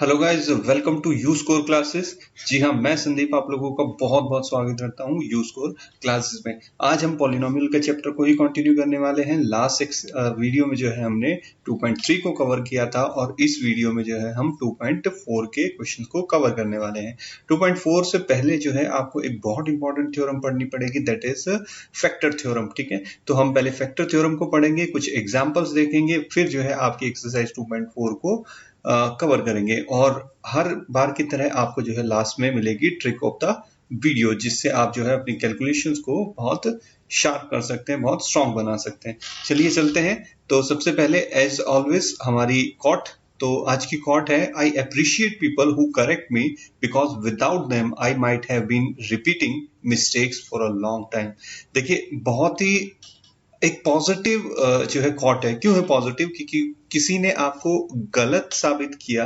Hello guys, welcome to you score classes. जी हाँ, मैं संदीप आप लोगों का बहुत बहुत स्वागत करता हूँ यू स्कोर क्लासेस में। आज हम पॉलिनोमियल के चैप्टर को ही कंटिन्यू करने वाले हैं। लास्ट वीडियो में जो है हमने 2.3 को कवर किया था और इस वीडियो में जो है हम 2.4 के क्वेश्चन को कवर करने वाले हैं। 2.4 से पहले जो है आपको एक बहुत इंपॉर्टेंट थ्योरम पढ़नी पड़ेगी, दैट इज फैक्टर थ्योरम। ठीक है, तो हम पहले फैक्टर थ्योरम को पढ़ेंगे, कुछ एग्जाम्पल्स देखेंगे, फिर जो है आपकी एक्सरसाइज 2.4 को कवर करेंगे और हर बार की तरह आपको जो है लास्ट में मिलेगी ट्रिक ऑफ द वीडियो, जिससे आप जो है अपनी कैलकुलेशंस को बहुत शार्प कर सकते हैं, बहुत स्ट्रांग बना सकते हैं। चलिए चलते हैं। तो सबसे पहले एज ऑलवेज हमारी कॉट, तो आज की कॉट है, I appreciate people who correct me because without them I might have been repeating mistakes for a long time. देखिए, बहुत ही एक पॉजिटिव जो है कॉट है। क्यों है पॉजिटिव? क्योंकि किसी ने आपको गलत साबित किया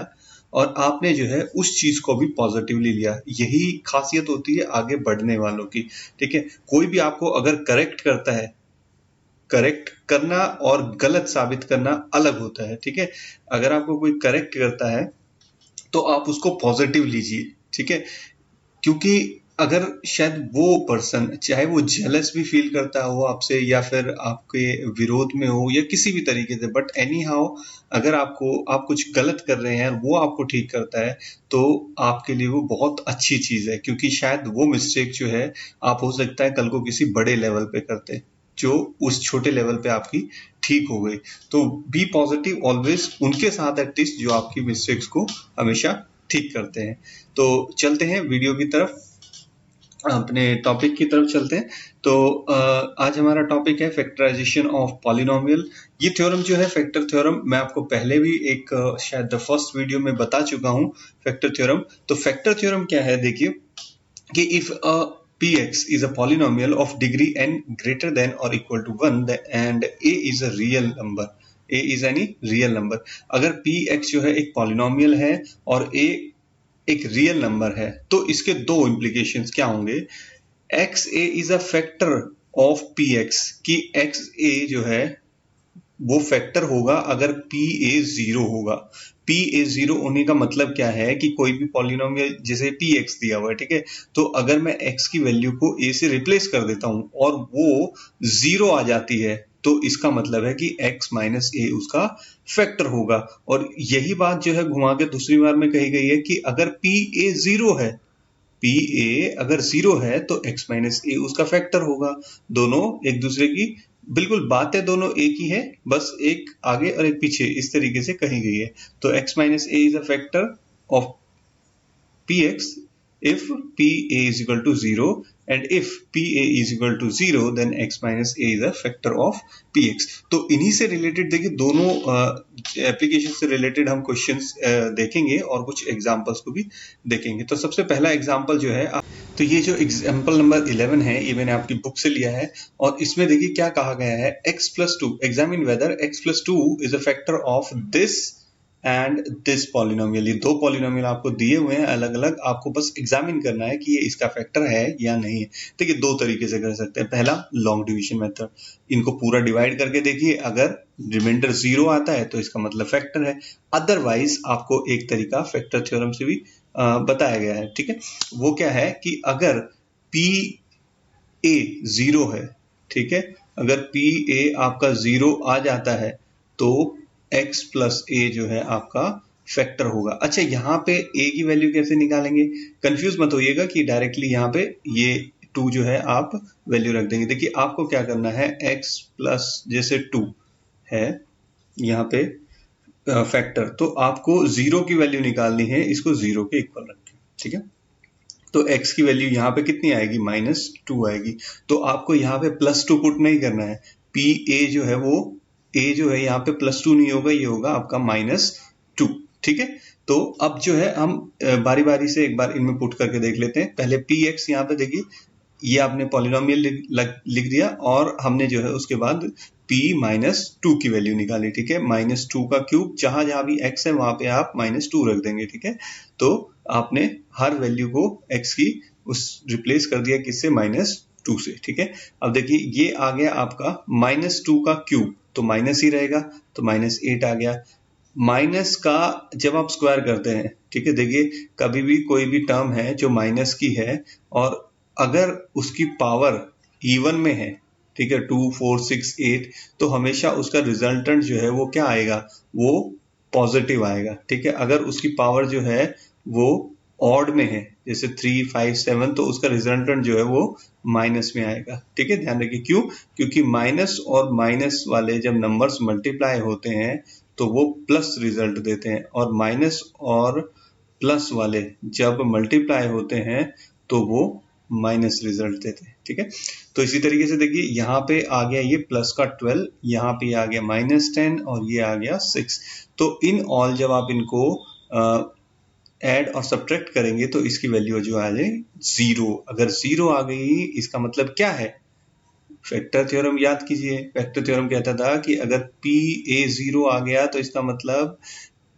और आपने जो है उस चीज को भी पॉजिटिवली लिया। यही खासियत होती है आगे बढ़ने वालों की। ठीक है, कोई भी आपको अगर करेक्ट करता है, करेक्ट करना और गलत साबित करना अलग होता है। ठीक है, अगर आपको कोई करेक्ट करता है तो आप उसको पॉजिटिव लीजिए। ठीक है, क्योंकि अगर शायद वो पर्सन, चाहे वो जेलस भी फील करता हो आपसे या फिर आपके विरोध में हो या किसी भी तरीके से, बट एनी हाउ अगर आप कुछ गलत कर रहे हैं और वो आपको ठीक करता है तो आपके लिए वो बहुत अच्छी चीज है, क्योंकि शायद वो मिस्टेक जो है आप हो सकता है कल को किसी बड़े लेवल पे करते जो उस छोटे लेवल पे आपकी ठीक हो गई। तो बी पॉजिटिव ऑलवेज उनके साथ एटलीस्ट जो आपकी मिस्टेक्स को हमेशा ठीक करते हैं। तो चलते हैं वीडियो की तरफ, अपने टॉपिक की तरफ चलते हैं। तो आज हमारा टॉपिक है फैक्टराइजेशन ऑफ पॉलिनोमियल। ये थ्योरम जो है फैक्टर थ्योरम, मैं आपको पहले भी एक शायद द फर्स्ट वीडियो में बता चुका हूं फैक्टर थ्योरम। तो फैक्टर थ्योरम क्या है, देखिए कि if a px is a polynomial of degree n greater than or equal to 1 and a is a real number, a is any real number। अगर px जो है एक पॉलिनोमियल है और a एक रियल नंबर है तो इसके दो इम्प्लीकेशंस क्या होंगे। X A is a factor of P x, की एक्स ए जो है वो फैक्टर होगा अगर पी ए जीरो होगा। पी ए जीरो होने का मतलब क्या है कि कोई भी पॉलिनोमियल जैसे पी एक्स दिया हुआ है, ठीक है, तो अगर मैं एक्स की वैल्यू को ए से रिप्लेस कर देता हूं और वो जीरो आ जाती है तो इसका मतलब है कि x माइनस ए उसका फैक्टर होगा। और यही बात जो है घुमा के दूसरी बार में कही गई है कि अगर पी ए जीरो है, पी ए अगर जीरो है तो x माइनस ए उसका फैक्टर होगा। दोनों एक दूसरे की बिल्कुल बातें दोनों एक ही है, बस एक आगे और एक पीछे इस तरीके से कही गई है। तो x minus A is a factor of px if pa is equal to 0 and if pa is equal to 0 then x minus a is a factor of px। तो इन्हीं से रिलेटेड देखिए दोनों एप्लीकेशन से रिलेटेड हम questions देखेंगे और कुछ एग्जांपल्स को भी देखेंगे। तो सबसे पहला एग्जांपल जो है, तो ये जो एग्जांपल नंबर 11 है ये मैंने आपकी बुक से लिया है और इसमें देखिए क्या कहा गया है, x plus 2 examine whether x plus 2 is a factor of this and this polynomial. ये दो पॉलिनोमियल आपको दिए हुए हैं अलग अलग, आपको बस एग्जामिन करना है कि ये इसका फैक्टर है या नहीं है। देखिए दो तरीके से कर सकते हैं। पहला लॉन्ग डिवीजन मेथड, इनको पूरा डिवाइड करके देखिए, अगर रिमाइंडर जीरो आता है तो इसका मतलब फैक्टर है। अदरवाइज आपको एक तरीका फैक्टर थ्योरम से भी बताया गया है। ठीक है, वो क्या है कि अगर पी ए जीरो है, ठीक है, अगर पी ए आपका जीरो आ जाता है तो x प्लस ए जो है आपका फैक्टर होगा। अच्छा, यहाँ पे a की वैल्यू कैसे निकालेंगे, कंफ्यूज मत होइएगा कि डायरेक्टली यहाँ पे ये 2 जो है आप वैल्यू रख देंगे। देखिए आपको क्या करना है, x प्लस जैसे 2 है यहाँ पे फैक्टर, तो आपको जीरो की वैल्यू निकालनी है, इसको जीरो के इक्वल रखें। ठीक है, तो x की वैल्यू यहाँ पे कितनी आएगी, -2 आएगी। तो आपको यहाँ पे +2 पुट नहीं करना है, पी ए जो है वो a जो है यहाँ पे +2 नहीं होगा, ये होगा आपका -2। ठीक है, तो अब जो है हम बारी बारी से एक बार इनमें पुट करके देख लेते हैं। पहले px यहाँ पे देखिए, ये आपने पॉलिनोमियल लिख दिया और हमने जो है उसके बाद p-2 की वैल्यू निकाली। ठीक है, -2 का क्यूब, जहां जहां भी x है वहां पे आप -2 रख देंगे। ठीक है, तो आपने हर वैल्यू को x की उस रिप्लेस कर दिया किससे, -2 से। ठीक है, अब देखिए ये आ गया आपका -2 का क्यूब, तो माइनस ही रहेगा, तो -8 आ गया। माइनस का जब आप स्क्वायर करते हैं, ठीक है, देखिए कभी भी कोई भी टर्म है जो माइनस की है और अगर उसकी पावर इवन में है, ठीक है, 2, 4, 6, 8, तो हमेशा उसका रिजल्टेंट जो है वो क्या आएगा, वो पॉजिटिव आएगा। ठीक है, अगर उसकी पावर जो है वो ऑड में है, जैसे 3, 5, 7, तो उसका रिजल्टेंट जो है वो माइनस में आएगा। ठीक है, ध्यान रखिए क्यों, क्योंकि माइनस और माइनस वाले जब नंबर्स मल्टीप्लाई होते हैं तो वो प्लस रिजल्ट देते हैं, और माइनस और प्लस वाले जब मल्टीप्लाई होते हैं तो वो माइनस रिजल्ट देते हैं। ठीक है, तो इसी तरीके से देखिए यहाँ पे आ गया ये प्लस का 12, यहाँ पे आ गया -10 और ये आ गया 6। तो इन ऑल जब आप इनको ऐड और सब्ट्रैक्ट करेंगे तो इसकी वैल्यू जो आ जाए 0। अगर 0 आ गई इसका मतलब क्या है, फैक्टर थ्योरम याद कीजिए। फैक्टर थ्योरम कहता था कि अगर पी ए 0 आ गया तो इसका मतलब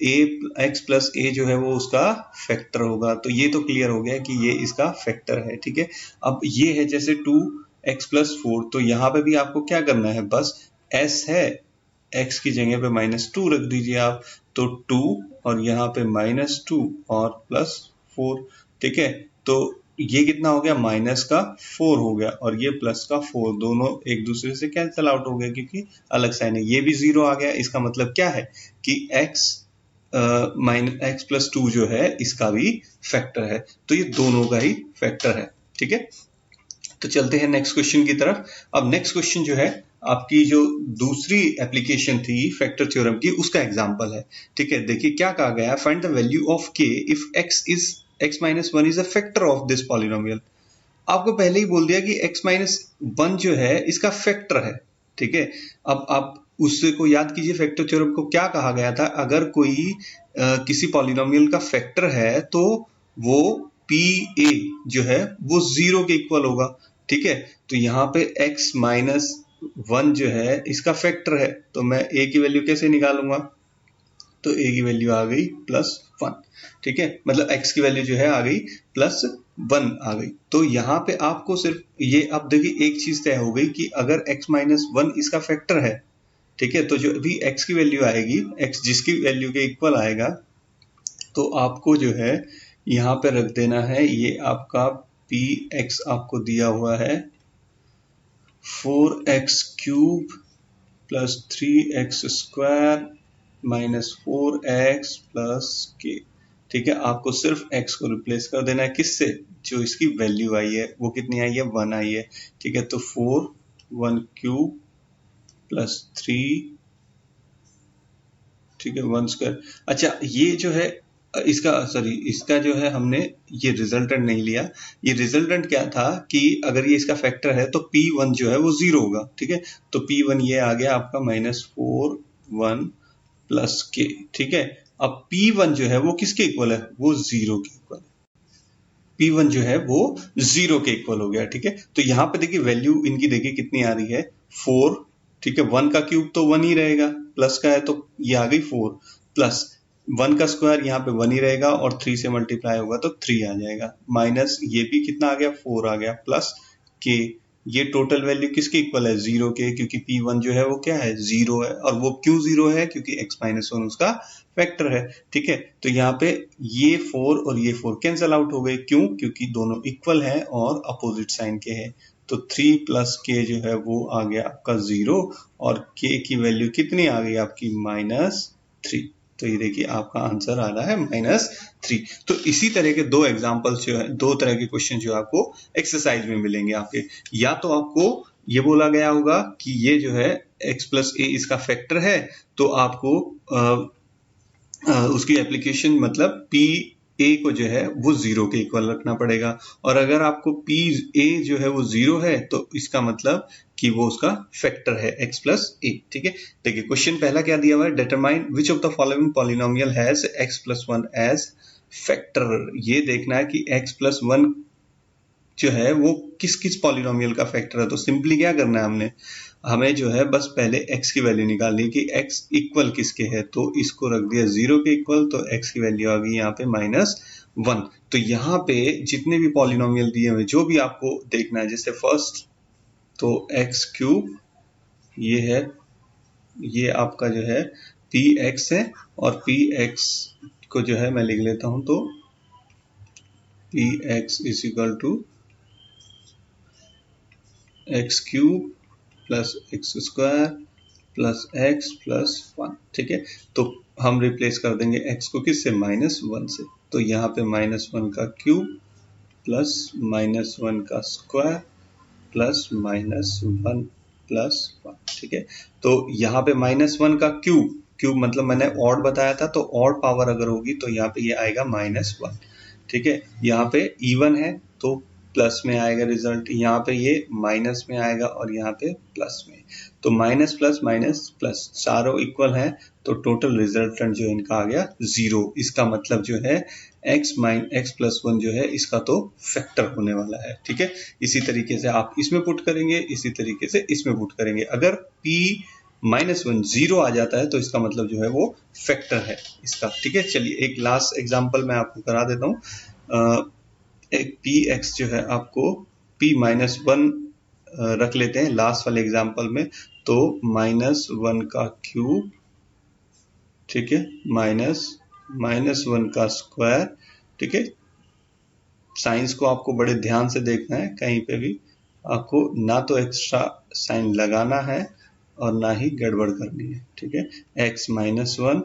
ए एक्स प्लस ए जो है वो उसका फैक्टर होगा। तो ये तो क्लियर हो गया कि ये इसका फैक्टर है। ठीक है, अब ये है जैसे 2x+4, तो यहाँ पे भी आपको क्या करना है, बस s है, x की जगह पे -2 रख दीजिए आप, तो 2 और यहाँ पे -2 और +4। ठीक है, तो ये कितना हो गया, माइनस का 4 हो गया और ये प्लस का 4, दोनों एक दूसरे से कैंसिल आउट हो गए क्योंकि अलग साइन है। ये भी 0 आ गया, इसका मतलब क्या है कि x -x+2 जो है इसका भी फैक्टर है। तो ये दोनों का ही फैक्टर है। ठीक है, तो चलते हैं नेक्स्ट क्वेश्चन की तरफ। अब नेक्स्ट क्वेश्चन जो है आपकी जो दूसरी एप्लीकेशन थी फैक्टर थ्योरम की, उसका एग्जांपल है। ठीक है, देखिए क्या कहा गया है, find the value of k if x-1 is a factor of this polynomial. आपको पहले ही बोल दिया कि x-1 जो है इसका फैक्टर है। ठीक है, अब आप उससे को याद कीजिए, फैक्टर थ्योरम को क्या कहा गया था, अगर कोई किसी पॉलिनोमियल का फैक्टर है तो वो पी ए जो है वो 0 के इक्वल होगा। ठीक है, तो यहाँ पे x-1 जो है इसका फैक्टर है, तो मैं a की वैल्यू कैसे निकालूंगा, तो a की वैल्यू आ गई +1। ठीक है, मतलब x की वैल्यू जो है आ गई +1 आ गई। तो यहाँ पे आपको सिर्फ ये, अब देखिए एक चीज तय हो गई कि अगर x-1 इसका फैक्टर है, ठीक है, तो जो भी x की वैल्यू आएगी, x जिसकी वैल्यू के इक्वल आएगा, तो आपको जो है यहाँ पे रख देना है, ये आपका px आपको दिया हुआ है 4x³ + 3x² -4x + k। ठीक है, आपको सिर्फ x को रिप्लेस कर देना है, किससे, जो इसकी वैल्यू आई है वो कितनी आई है, 1 आई है। ठीक है, तो 4 1³ + 3, ठीक है, 1²। अच्छा, ये जो है इसका जो है हमने ये रिजल्टेंट नहीं लिया। ये रिजल्टेंट क्या था कि अगर ये इसका फैक्टर है तो P1 जो है वो 0 होगा। ठीक है, तो P1 ये आ गया आपका -4 1 + k। ठीक है, अब P1 जो है वो किसके इक्वल है, वो 0 के इक्वल है। P1 जो है वो 0 के इक्वल हो गया। ठीक है, तो यहाँ पे देखिए वैल्यू इनकी देखिए कितनी आ रही है, 4। ठीक है, 1 का क्यूब तो 1 ही रहेगा, प्लस का है तो ये आ गई 4, प्लस 1 का स्क्वायर यहाँ पे 1 ही रहेगा और 3 से मल्टीप्लाई होगा तो 3 आ जाएगा, माइनस ये भी कितना आ गया, 4 आ गया, प्लस के। ये टोटल वैल्यू किसके इक्वल है, 0 के, क्योंकि P1 जो है वो क्या है, 0 है। और वो क्यों 0 है, क्योंकि x-1 उसका फैक्टर है। ठीक है, तो यहाँ पे ये 4 और ये 4 कैंसल आउट हो गए, क्यों, क्योंकि दोनों इक्वल हैं और अपोजिट साइन के हैं। तो 3 + k जो है वो आ गया आपका 0 और k की वैल्यू कितनी आ गई आपकी, -3। तो ये देखिए आपका आंसर आ रहा है -3। तो इसी तरह के दो एग्जांपल्स जो है, दो तरह के क्वेश्चन जो आपको एक्सरसाइज में मिलेंगे आपके। या तो आपको ये बोला गया होगा कि ये जो है x + a इसका फैक्टर है, तो आपको उसकी एप्लीकेशन मतलब पी ए को जो है वो 0 के इक्वल रखना पड़ेगा। और अगर आपको पी ए जो है वो 0 है तो इसका मतलब कि वो उसका फैक्टर है x + a। ठीक है, देखिए क्वेश्चन पहला क्या दिया हुआ है, determine which of the following polynomial has x+1 age factor. ये देखना है कि x+1 जो है वो किस किस पॉलिनोमियल का फैक्टर है। तो सिंपली क्या करना है, हमें जो है बस पहले x की वैल्यू निकालनी कि x इक्वल किसके है, तो इसको रख दिया 0 के इक्वल, तो x की वैल्यू आ गई यहाँ पे -1। तो यहाँ पे जितने भी पॉलिनोमियल दिए हुए जो भी आपको देखना है, जैसे फर्स्ट तो x³ ये है, ये आपका जो है px है और px को जो है मैं लिख लेता हूं, तो p x is equal to x cube plus x square plus x plus 1। ठीक है, तो हम रिप्लेस कर देंगे x को किससे, -1 से। तो यहाँ पे -1 का क्यूब प्लस -1 का स्क्वायर प्लस -1 प्लस 1। ठीक है, तो यहाँ पे -1 का क्यूब मतलब मैंने ऑड बताया था, तो ऑड पावर अगर होगी तो यहाँ पे ये आएगा -1। ठीक है, यहाँ पे इवन है तो प्लस में आएगा रिजल्ट, यहाँ पे ये माइनस में आएगा और यहाँ पे प्लस में। तो माइनस प्लस चारों इक्वल है, तो टोटल रिजल्टेंट जो इनका आ गया 0। इसका मतलब जो है x प्लस 1 जो है इसका तो फैक्टर होने वाला है। ठीक है, इसी तरीके से आप इसमें पुट करेंगे, इसी तरीके से इसमें पुट करेंगे। अगर p -1 0 आ जाता है तो इसका मतलब जो है वो फैक्टर है इसका। ठीक है, चलिए एक लास्ट एग्जांपल मैं आपको करा देता हूँ। एक px जो है आपको p -1 रख लेते हैं लास्ट वाले एग्जांपल में, तो -1 का क्यूब, ठीक है, -1 का स्क्वायर। ठीक है, साइंस को आपको बड़े ध्यान से देखना है, कहीं पे भी आपको ना तो एक्स्ट्रा साइन लगाना है और ना ही गड़बड़ करनी है। ठीक है, x -1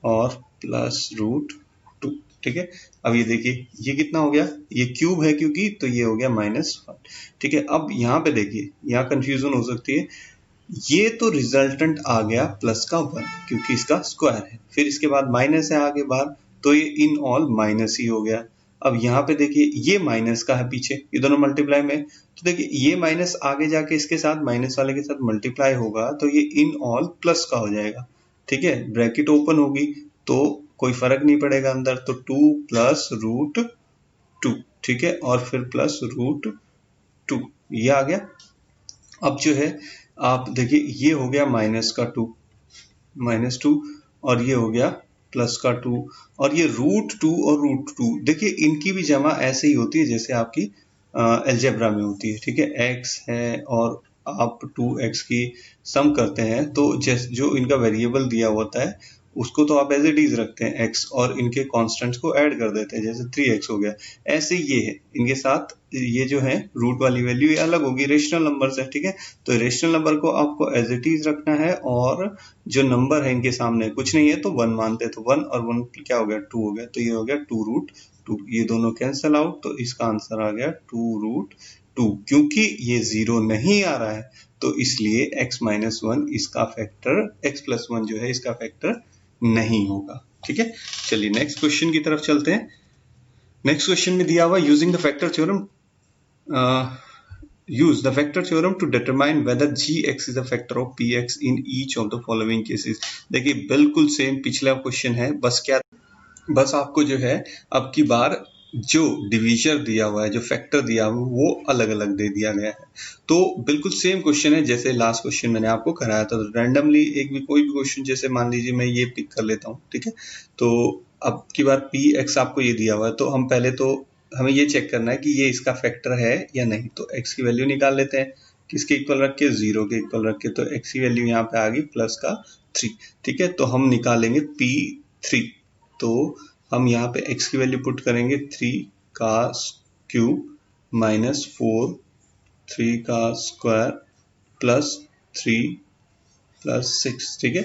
और प्लस √2। ठीक है, अब ये देखिए ये कितना हो गया, ये क्यूब है क्योंकि, तो ये हो गया -1। ठीक है, अब यहाँ पे देखिए, यहाँ कंफ्यूजन हो सकती है। ये तो रिजल्टेंट आ गया प्लस का 1 क्योंकि इसका स्क्वायर है, फिर इसके बाद माइनस है आगे बाहर, तो ये इन ऑल माइनस ही हो गया। अब यहाँ पे देखिए ये माइनस का है पीछे, ये दोनों मल्टीप्लाई में, तो देखिए ये माइनस आगे जाके इसके साथ माइनस वाले के साथ मल्टीप्लाई होगा, तो ये इन ऑल प्लस का हो जाएगा। ठीक है, ब्रैकेट ओपन होगी तो कोई फर्क नहीं पड़ेगा अंदर, तो 2 प्लस √2। ठीक है, और फिर प्लस √2, ये आ गया। अब जो है आप देखिए ये हो गया -2 और ये हो गया प्लस का 2, और ये √2 और √2 देखिए इनकी भी जमा ऐसे ही होती है जैसे आपकी अलजेब्रा में होती है। ठीक है, x है और आप 2x की सम करते हैं, तो जो इनका वेरिएबल दिया होता है उसको तो आप एज इट इज रखते हैं x, और इनके कांस्टेंट्स को ऐड कर देते हैं, जैसे 3x हो गया। ऐसे ये है, इनके साथ ये जो है रूट वाली वैल्यू ये अलग होगी, रेशनल नंबर्स है। ठीक है, तो रेशनल नंबर को आपको एज इट इज रखना है, और जो नंबर है इनके सामने कुछ नहीं है तो 1 मानते हैं, तो 1 और 1 क्या हो गया, 2 हो गया, तो ये हो गया 2√2। ये दोनों कैंसिल आउट, तो इसका आंसर आ गया 2√2। क्योंकि ये 0 नहीं आ रहा है तो इसलिए x -1 इसका फैक्टर, x + 1 जो है इसका फैक्टर नहीं होगा। ठीक है, चलिए नेक्स्ट क्वेश्चन की तरफ चलते हैं। नेक्स्ट क्वेश्चन में दिया हुआ using the factor theorem, use the factor theorem to determine whether gx is a factor of px in each of the following cases। देखिए बिल्कुल सेम पिछला क्वेश्चन है, बस आपको जो है अब की बार जो डिवीजर दिया हुआ है, जो फैक्टर दिया हुआ है वो अलग अलग दे दिया गया है। तो बिल्कुल सेम क्वेश्चन है जैसे लास्ट क्वेश्चन मैंने आपको कराया था। तो रैंडमली कोई भी क्वेश्चन, जैसे मान लीजिए मैं ये पिक कर लेता हूँ। ठीक है, तो अब की बार px आपको ये दिया हुआ है, तो हम पहले तो हमें ये चेक करना है कि ये इसका फैक्टर है या नहीं। तो x की वैल्यू निकाल लेते हैं, किसके इक्वल रख के, 0 के इक्वल रख के। तो x की वैल्यू यहाँ पे आ गई प्लस का 3। ठीक है, तो हम निकालेंगे p3। तो हम यहाँ पे x की वैल्यू पुट करेंगे 3 का क्यूब -4 3 का स्क्वायर प्लस 3 प्लस 6। ठीक है,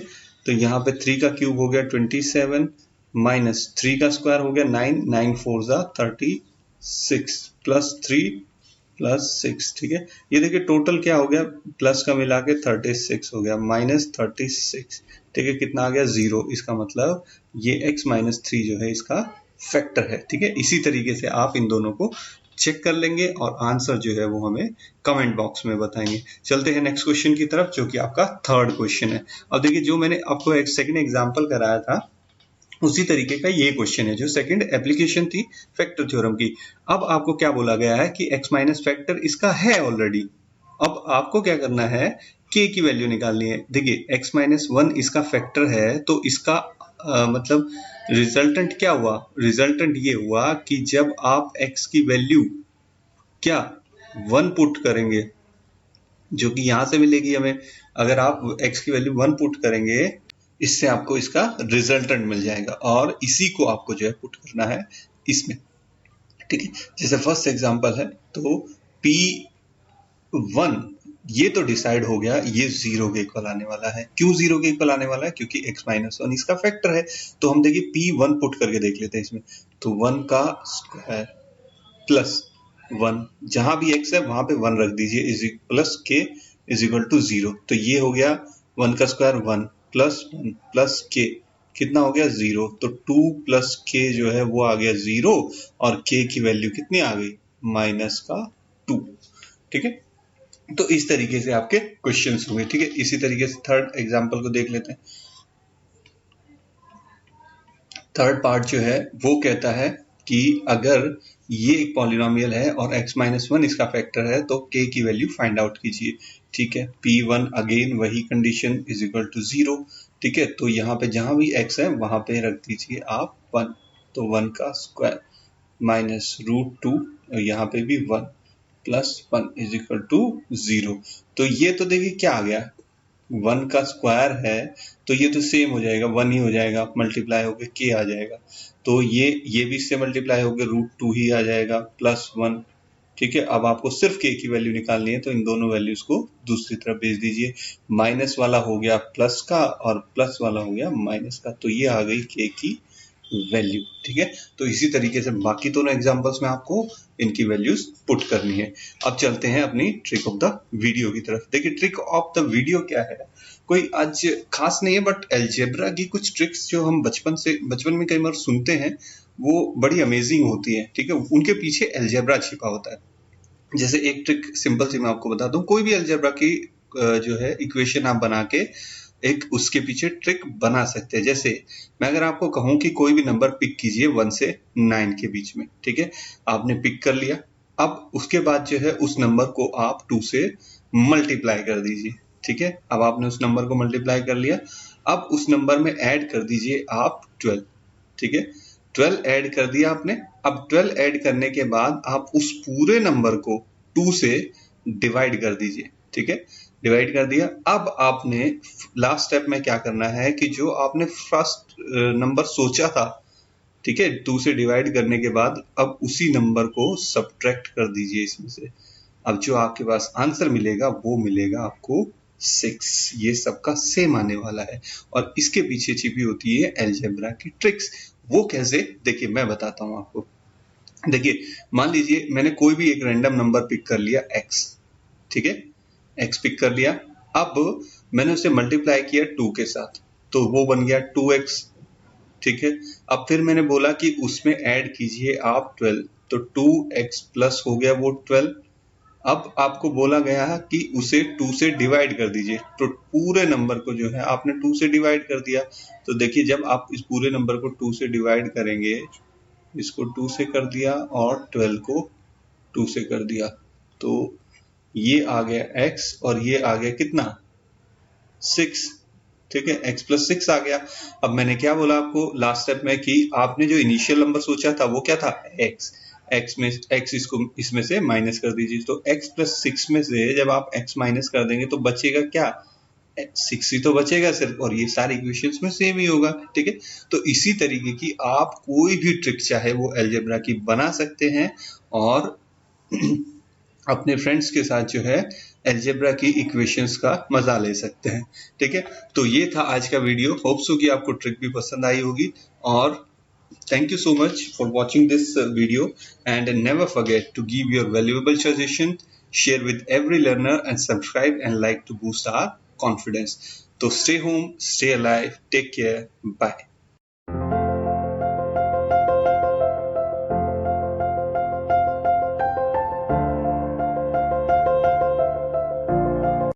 तो यहाँ पे 3 का क्यूब हो गया 27 माइनस 3 का स्क्वायर हो गया 9, 9 4 जा 36 प्लस 3 प्लस 6। ठीक है, ये देखिए टोटल क्या हो गया, प्लस का मिला के 36 हो गया -36। ठीक है, कितना आ गया 0। इसका मतलब ये x -3 जो है इसका फैक्टर है। ठीक है, इसी तरीके से आप इन दोनों को चेक कर लेंगे और आंसर जो है वो हमें कमेंट बॉक्स में बताएंगे। चलते हैं नेक्स्ट क्वेश्चन की तरफ, जो कि आपका थर्ड क्वेश्चन है। अब देखिए जो मैंने आपको एक सेकंड एग्जांपल कराया था उसी तरीके का ये क्वेश्चन है, जो सेकंड एप्लीकेशन थी फैक्टर थ्योरम की। अब आपको क्या बोला गया है कि x माइनस फैक्टर इसका है ऑलरेडी। अब आपको क्या करना है, k की वैल्यू निकालनी है। देखिए x -1 इसका फैक्टर है, तो इसका मतलब रिजल्टेंट क्या हुआ, रिजल्टेंट ये हुआ कि जब आप x की वैल्यू क्या 1 पुट करेंगे, जो कि यहां से मिलेगी हमें, अगर आप x की वैल्यू 1 पुट करेंगे इससे आपको इसका रिजल्टेंट मिल जाएगा और इसी को आपको जो है पुट करना है इसमें, ठीक है। जैसे फर्स्ट एग्जांपल है तो P1 ये तो डिसाइड हो गया, ये 0 के इक्वल आने वाला है। क्यों 0 के इक्वल आने वाला है? क्योंकि x-1 इसका फैक्टर है। तो हम देखिए P1 पुट करके देख लेते हैं इसमें। तो 1 का स्क्वायर प्लस 1, जहां भी x है वहां पे 1 रख दीजिए, plus k is equal to 0। तो ये हो गया 1 का स्क्वायर 1 प्लस k कितना हो गया 0। तो 2 प्लस k जो है वो आ गया 0 और k की वैल्यू कितनी आ गई -2, ठीक है। तो इस तरीके से आपके क्वेश्चंस होंगे, ठीक है। इसी तरीके से थर्ड एग्जांपल को देख लेते हैं। थर्ड पार्ट जो है वो कहता है कि अगर ये एक पॉलिनोमियल है और x-1 इसका फैक्टर है तो k की वैल्यू फाइंड आउट कीजिए, ठीक है। P1 अगेन वही कंडीशन इज इक्वल टू 0, ठीक है। तो यहाँ पे जहां भी x है वहां पे रख दीजिए आप 1। तो 1 का स्क्वायर माइनस √2, यहाँ पे भी 1 प्लस 1 इज इक्वल टू 0। तो ये तो देखिए क्या आ गया, 1 का स्क्वायर है तो ये तो सेम हो जाएगा, 1 ही हो जाएगा, मल्टीप्लाई होकर k आ जाएगा। तो ये भी इससे मल्टीप्लाई होकर √2 ही आ जाएगा प्लस 1, ठीक है। अब आपको सिर्फ k की वैल्यू निकालनी है तो इन दोनों वैल्यूज को दूसरी तरफ भेज दीजिए। माइनस वाला हो गया प्लस का और प्लस वाला हो गया माइनस का, तो ये आ गई k की वैल्यू, ठीक है। तो इसी तरीके से बाकी दोनों एग्जांपल्स में आपको इनकी वैल्यूज पुट करनी है। अब चलते हैं अपनी ट्रिक ऑफ द वीडियो की तरफ। देखिए ट्रिक ऑफ द वीडियो क्या है, कोई आज खास नहीं है, बट अलजेब्रा की कुछ ट्रिक्स जो हम बचपन में कई बार सुनते हैं वो बड़ी अमेजिंग होती है, ठीक है। उनके पीछे अलजेब्रा छिपा होता है। जैसे एक ट्रिक सिंपल सी मैं आपको बताता हूँ, कोई भी अलजेब्रा की जो है इक्वेशन आप बना के एक उसके पीछे ट्रिक बना सकते हैं। जैसे मैं अगर आपको कहूं कि कोई भी नंबर पिक कीजिए 1 से 9 के बीच में, ठीक है। आपने पिक कर लिया, अब उसके बाद जो है उस नंबर को आप 2 से मल्टीप्लाई कर दीजिए, ठीक है। अब आपने उस नंबर को मल्टीप्लाई कर लिया, अब उस नंबर में ऐड कर दीजिए आप 12, ठीक है। 12 ऐड कर दिया आपने। अब 12 ऐड करने के बाद आप उस पूरे नंबर को 2 से डिवाइड कर दीजिए, ठीक है। डिवाइड कर दिया। अब आपने लास्ट स्टेप में क्या करना है कि जो आपने फर्स्ट नंबर सोचा था, ठीक है, 2 से डिवाइड करने के बाद अब उसी नंबर को सब्ट्रैक्ट कर दीजिए इसमें से। अब जो आपके पास आंसर मिलेगा वो मिलेगा आपको 6। ये सबका सेम आने वाला है और इसके पीछे छिपी होती है अलजेब्रा की ट्रिक्स। वो कैसे, देखिए मैं बताता हूं आपको। देखिए मान लीजिए मैंने कोई भी एक रैंडम नंबर पिक कर लिया x, ठीक है, x पिक कर लिया। अब मैंने उसे मल्टीप्लाई किया 2 के साथ तो वो बन गया 2x, ठीक है। अब फिर मैंने बोला कि उसमें ऐड कीजिए आप 12, तो 2x प्लस हो गया वो 12। अब आपको बोला गया है कि उसे 2 से डिवाइड कर दीजिए, तो पूरे नंबर को जो है आपने 2 से डिवाइड कर दिया। तो देखिए जब आप इस पूरे नंबर को 2 से डिवाइड करेंगे, इसको 2 से कर दिया और 12 को 2 से कर दिया, तो ये आ गया x और ये आ गया कितना 6, ठीक है। x प्लस 6 आ गया। अब मैंने क्या बोला आपको लास्ट स्टेप में कि आपने जो इनिशियल नंबर सोचा था वो क्या था x इसको इसमें से माइनस कर दीजिए। तो x प्लस 6 में से जब आप x माइनस कर देंगे तो बचेगा क्या 6 ही तो बचेगा सिर्फ, और ये सारी इक्वेशंस में सेम ही होगा, ठीक है। तो इसी तरीके की आप कोई भी ट्रिक चाहे वो अलजेब्रा की बना सकते हैं और अपने फ्रेंड्स के साथ जो है अलजेब्रा की इक्वेशंस का मजा ले सकते हैं, ठीक है। तो ये था आज का वीडियो। होप सो कि आपको ट्रिक भी पसंद आई होगी और thank you so much for watching this video, and never forget to give your valuable suggestion, share with every learner and subscribe and like to boost our confidence. So stay home, stay alive, take care, bye.